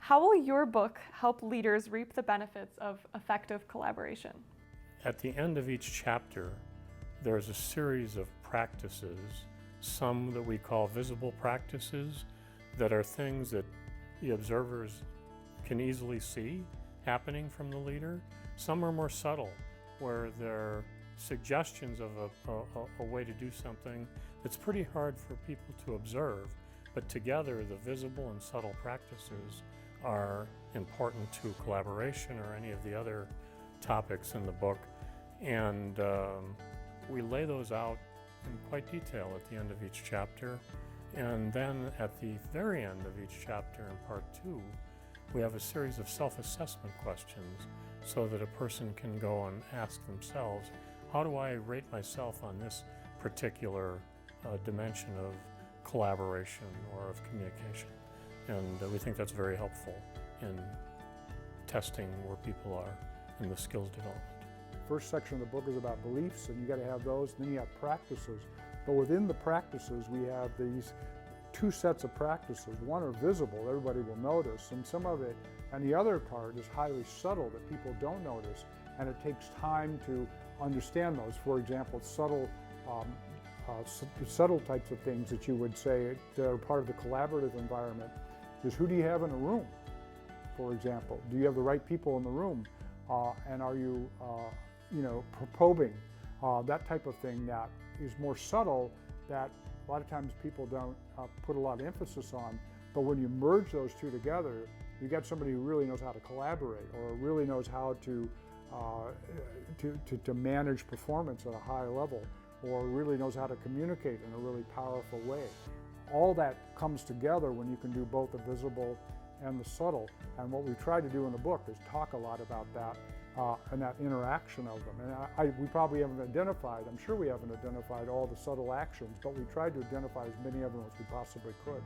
How will your book help leaders reap the benefits of effective collaboration? At the end of each chapter, there's a series of practices, some that we call visible practices, that are things that the observers can easily see happening from the leader. Some are more subtle, where they're suggestions of a way to do something that's pretty hard for people to observe, but together the visible and subtle practices are important to collaboration or any of the other topics in the book. And we lay those out in quite detail at the end of each chapter. And then at the very end of each chapter in part 2, we have a series of self-assessment questions so that a person can go and ask themselves, how do I rate myself on this particular dimension of collaboration or of communication? And we think that's very helpful in testing where people are in the skills development. First section of the book is about beliefs, and you got to have those. Then you have practices. But within the practices, we have these two sets of practices. One are visible, everybody will notice, and some of it, and the other part is highly subtle that people don't notice, and it takes time to understand those. For example, subtle types of things that you would say that are part of the collaborative environment is, who do you have in a room, for example? Do you have the right people in the room? And are you, probing? That type of thing that is more subtle, that a lot of times people don't put a lot of emphasis on. But when you merge those two together, you get somebody who really knows how to collaborate, or really knows how to manage performance at a high level, or really knows how to communicate in a really powerful way. All that comes together when you can do both the visible and the subtle. And what we try to do in the book is talk a lot about that and that interaction of them. And we probably haven't identified, I'm sure we haven't identified all the subtle actions, but we tried to identify as many of them as we possibly could.